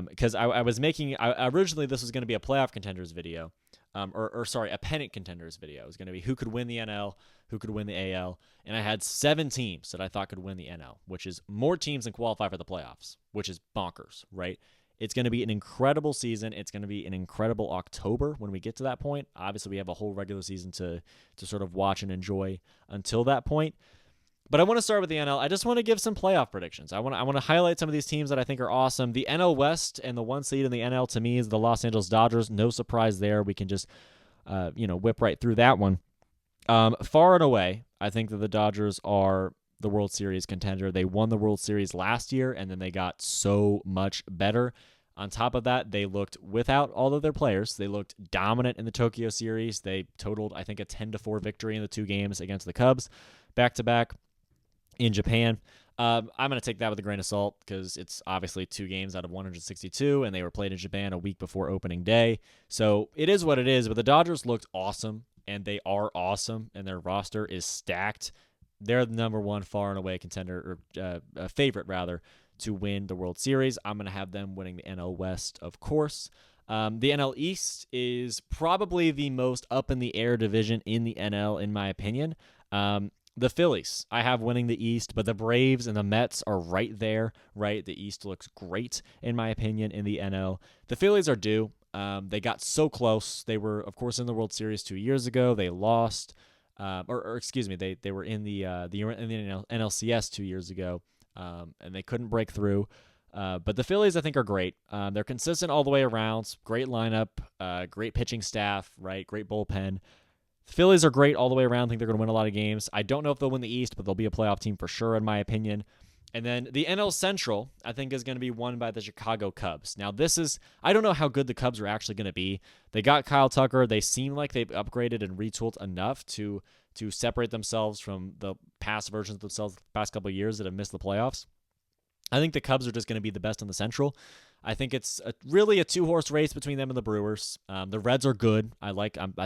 Because originally this was going to be a playoff contenders video. A pennant contenders video. It was going to be who could win the NL, who could win the AL, and I had 7 teams that I thought could win the NL, which is more teams than qualify for the playoffs, which is bonkers, right? It's going to be an incredible season. It's going to be an incredible October when we get to that point. Obviously, we have a whole regular season to sort of watch and enjoy until that point. But I want to start with the NL. I just want to give some playoff predictions. I want to highlight some of these teams that I think are awesome. The NL West and the one seed in the NL to me is the Los Angeles Dodgers. No surprise there. We can just whip right through that one. Far and away, I think that the Dodgers are the World Series contender. They won the World Series last year, and then they got so much better. On top of that, they looked, without all of their players, they looked dominant in the Tokyo series. They totaled, I think, a 10-4 victory in the 2 games against the Cubs back-to-back in Japan. I'm going to take that with a grain of salt because it's obviously 2 games out of 162, and they were played in Japan a week before opening day. So it is what it is, but the Dodgers looked awesome, and they are awesome, and their roster is stacked. They're the number one far and away contender, or favorite, rather, to win the World Series. I'm going to have them winning the NL West, of course. The NL East is probably the most up-in-the-air division in the NL, in my opinion. The Phillies, I have winning the East, but the Braves and the Mets are right there, right? The East looks great, in my opinion, in the NL. The Phillies are due. They got so close. They were, of course, in the World Series 2 years ago. They lost, excuse me, they were in the NLCS 2 years ago, and they couldn't break through. But the Phillies, I think, are great. They're consistent all the way around. Great lineup, great pitching staff, right? Great bullpen. The Phillies are great all the way around. I think they're going to win a lot of games. I don't know if they'll win the East, but they'll be a playoff team for sure, in my opinion. And then the NL Central, I think, is going to be won by the Chicago Cubs. Now, I don't know how good the Cubs are actually going to be. They got Kyle Tucker. They seem like they've upgraded and retooled enough to separate themselves from the past versions of themselves the past couple of years that have missed the playoffs. I think the Cubs are just going to be the best in the Central. I think it's really a 2-horse race between them and the Brewers. The Reds are good. I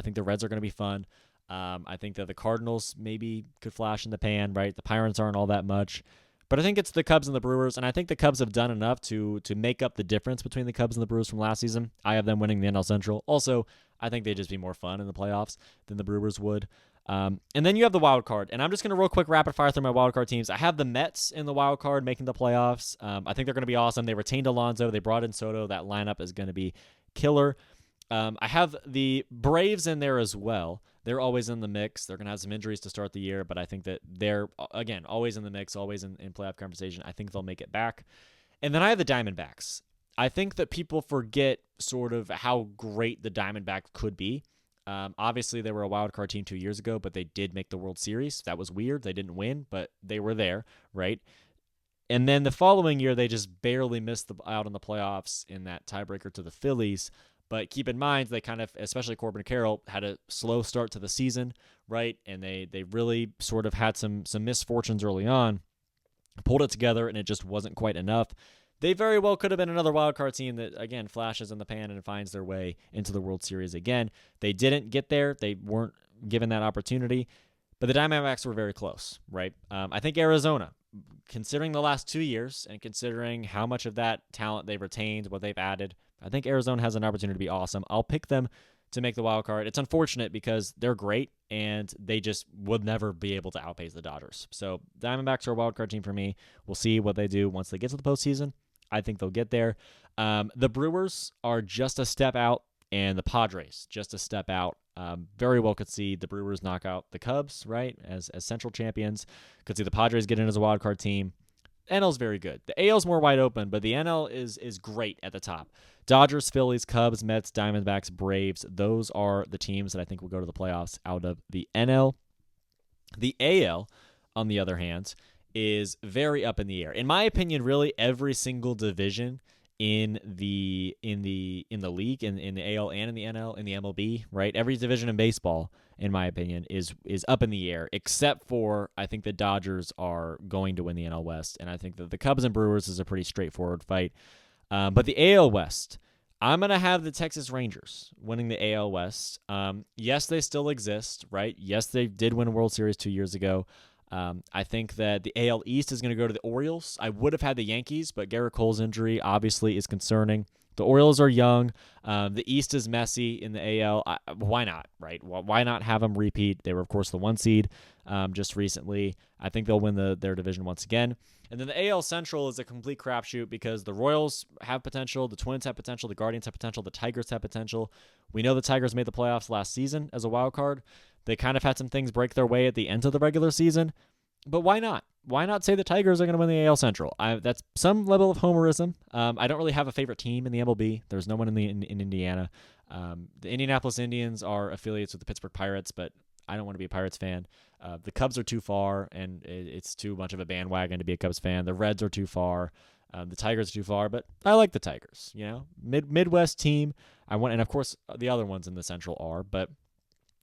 think the Reds are going to be fun. I think that the Cardinals maybe could flash in the pan, right? The Pirates aren't all that much. But I think it's the Cubs and the Brewers, and I think the Cubs have done enough to make up the difference between the Cubs and the Brewers from last season. I have them winning the NL Central. Also, I think they'd just be more fun in the playoffs than the Brewers would. And then you have the wild card, and I'm just going to real quick rapid fire through my wild card teams. I have the Mets in the wild card making the playoffs. I think they're going to be awesome. They retained Alonso. They brought in Soto. That lineup is going to be killer. I have the Braves in there as well. they're always in the mix. They're going to have some injuries to start the year, but I think that they're, again, always in the mix, always in playoff conversation. I think they'll make it back. And then I have the Diamondbacks. I think that people forget sort of how great the Diamondbacks could be. Obviously, they were a wild card team 2 years ago, but they did make the World Series. That was weird. They didn't win, but they were there, right? And then the following year, they just barely missed out on the playoffs in that tiebreaker to the Phillies. But keep in mind, they kind of, especially Corbin Carroll, had a slow start to the season, right? And they really sort of had some misfortunes early on, pulled it together, and it just wasn't quite enough. They very well could have been another wildcard team that, again, flashes in the pan and finds their way into the World Series again. They didn't get there. They weren't given that opportunity. But the Diamondbacks were very close, right? I think Arizona, considering the last 2 years and considering how much of that talent they've retained, what they've added, I think Arizona has an opportunity to be awesome. I'll pick them to make the wild card. It's unfortunate because they're great and they just would never be able to outpace the Dodgers. So Diamondbacks are a wild card team for me. We'll see what they do once they get to the postseason. I think they'll get there. The Brewers are just a step out, and the Padres just a step out. Very well could see the Brewers knock out the Cubs, right, as Central champions. Could see the Padres get in as a wild card team. NL's very good. The AL's more wide open, but the NL is great at the top. Dodgers, Phillies, Cubs, Mets, Diamondbacks, Braves. Those are the teams that I think will go to the playoffs out of the NL. The AL, on the other hand, is very up in the air. In my opinion, really every single division in the league, in the AL and in the NL, in the MLB, right? Every division in baseball, in my opinion, is up in the air, except for I think the Dodgers are going to win the NL West, and I think that the Cubs and Brewers is a pretty straightforward fight. But the AL West, I'm going to have the Texas Rangers winning the AL West. Yes, they still exist, right? Yes, they did win a World Series 2 years ago. I think that the AL East is going to go to the Orioles. I would have had the Yankees, but Garrett Cole's injury obviously is concerning. The Orioles are young. The East is messy in the AL. Why not, right? Why not have them repeat? They were, of course, the 1 seed just recently. I think they'll win their division once again. And then the AL Central is a complete crapshoot because the Royals have potential, the Twins have potential, the Guardians have potential, the Tigers have potential. We know the Tigers made the playoffs last season as a wild card. They kind of had some things break their way at the end of the regular season, but why not? Why not say the Tigers are going to win the AL Central? That's some level of homerism. I don't really have a favorite team in the MLB. There's no one in Indiana. The Indianapolis Indians are affiliates with the Pittsburgh Pirates, but I don't want to be a Pirates fan. The Cubs are too far, and it's too much of a bandwagon to be a Cubs fan. The Reds are too far. The Tigers are too far, but I like the Tigers. You know, Midwest team. And of course the other ones in the Central are, but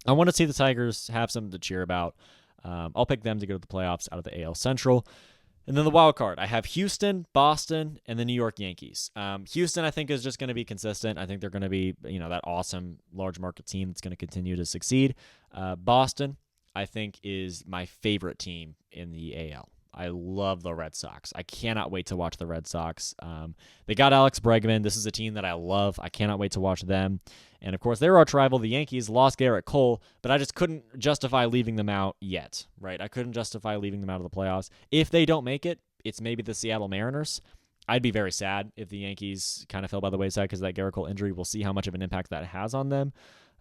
I want to see the Tigers have something to cheer about. I'll pick them to go to the playoffs out of the AL Central. And then the wild card, I have Houston, Boston, and the New York Yankees. Houston, I think, is just going to be consistent. I think they're going to be, that awesome large market team that's going to continue to succeed. Boston, I think, is my favorite team in the AL. I love the Red Sox. I cannot wait to watch the Red Sox. They got Alex Bregman. This is a team that I love. I cannot wait to watch them. And, of course, their arch rival, the Yankees, lost Garrett Cole, but I just couldn't justify leaving them out yet, right? I couldn't justify leaving them out of the playoffs. If they don't make it, it's maybe the Seattle Mariners. I'd be very sad if the Yankees kind of fell by the wayside because of that Garrett Cole injury. We'll see how much of an impact that has on them.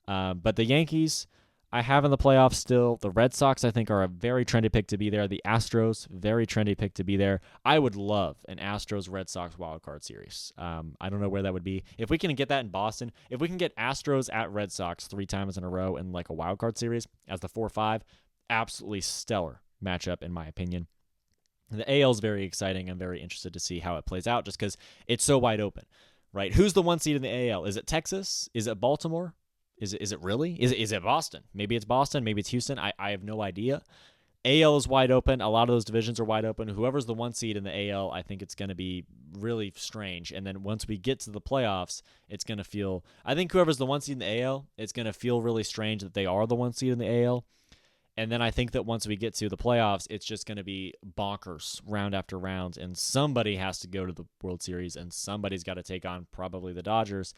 But the Yankees, I have in the playoffs still. The Red Sox, I think, are a very trendy pick to be there. The Astros, very trendy pick to be there. I would love an Astros-Red Sox wildcard series. I don't know where that would be. If we can get that in Boston, if we can get Astros at Red Sox 3 times in a row in like a wildcard series as the 4-5, absolutely stellar matchup in my opinion. The AL is very exciting. I'm very interested to see how it plays out just because it's so wide open, right? Who's the 1 seed in the AL? Is it Texas? Is it Baltimore? Is it really? Is it Boston? Maybe it's Boston. Maybe it's Houston. I have no idea. AL is wide open. A lot of those divisions are wide open. Whoever's the 1 seed in the AL, I think it's going to be really strange. And then once we get to the playoffs, it's going to feel... I think whoever's the 1 seed in the AL, it's going to feel really strange that they are the 1 seed in the AL. And then I think that once we get to the playoffs, it's just going to be bonkers round after round. And somebody has to go to the World Series, and somebody's got to take on probably the Dodgers.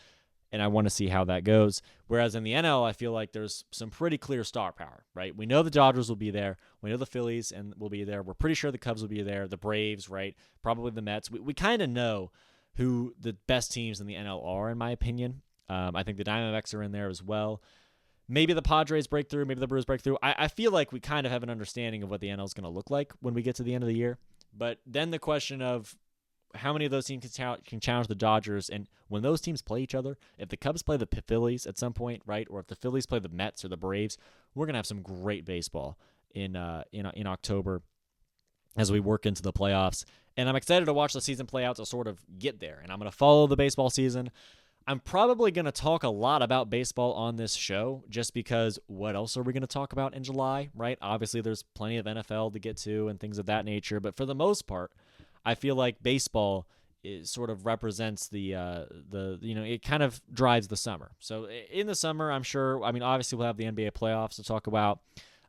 And I want to see how that goes. Whereas in the NL, I feel like there's some pretty clear star power, right? We know the Dodgers will be there. We know the Phillies will be there. We're pretty sure the Cubs will be there. The Braves, right? Probably the Mets. We kind of know who the best teams in the NL are, in my opinion. I think the Diamondbacks are in there as well. Maybe the Padres break through, maybe the Brewers break through. I feel like we kind of have an understanding of what the NL is going to look like when we get to the end of the year. But then the question of how many of those teams can challenge the Dodgers, and when those teams play each other, if the Cubs play the Phillies at some point, right, or if the Phillies play the Mets or the Braves, we're going to have some great baseball in October as we work into the playoffs. And I'm excited to watch the season play out to sort of get there. And I'm going to follow the baseball season. I'm probably going to talk a lot about baseball on this show just because what else are we going to talk about in July, right? Obviously, there's plenty of NFL to get to and things of that nature. But for the most part, I feel like baseball sort of represents it kind of drives the summer. So in the summer, I'm sure, obviously we'll have the NBA playoffs to talk about.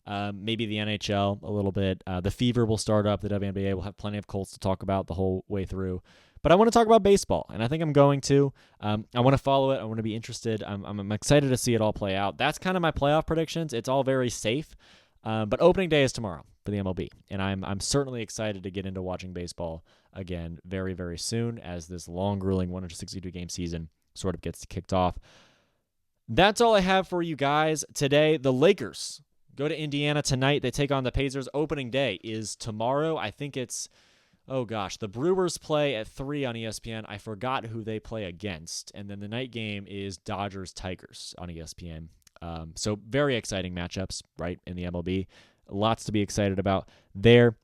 Maybe the NHL a little bit. The Fever will start up. The WNBA will have plenty of Colts to talk about the whole way through. But I want to talk about baseball, and I think I'm going to. I want to follow it. I want to be interested. I'm excited to see it all play out. That's kind of my playoff predictions. It's all very safe. But opening day is tomorrow for the MLB, and I'm certainly excited to get into watching baseball again very, very soon as this long, grueling 162-game season sort of gets kicked off. That's all I have for you guys today. The Lakers go to Indiana tonight. They take on the Pacers. Opening day is tomorrow. I think it's, the Brewers play at 3 on ESPN. I forgot who they play against. And then the night game is Dodgers-Tigers on ESPN. So very exciting matchups, right, in the MLB. Lots to be excited about there.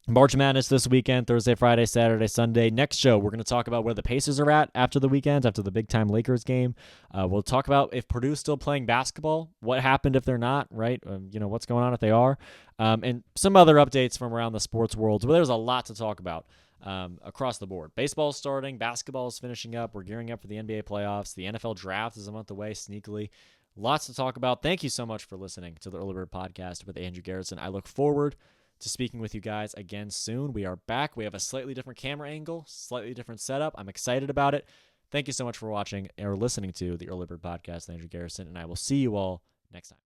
March Madness this weekend, Thursday, Friday, Saturday, Sunday. Next show, we're going to talk about where the Pacers are at after the weekend, after the big-time Lakers game. We'll talk about if Purdue's still playing basketball, what happened if they're not, right? What's going on if they are, and some other updates from around the sports world. So there's a lot to talk about across the board. Baseball's starting. Basketball is finishing up. We're gearing up for the NBA playoffs. The NFL draft is a month away, sneakily. Lots to talk about. Thank you so much for listening to the Early Bird Podcast with Andrew Garrison. I look forward to speaking with you guys again soon. We are back. We have a slightly different camera angle, slightly different setup. I'm excited about it. Thank you so much for watching or listening to the Early Bird Podcast with Andrew Garrison, and I will see you all next time.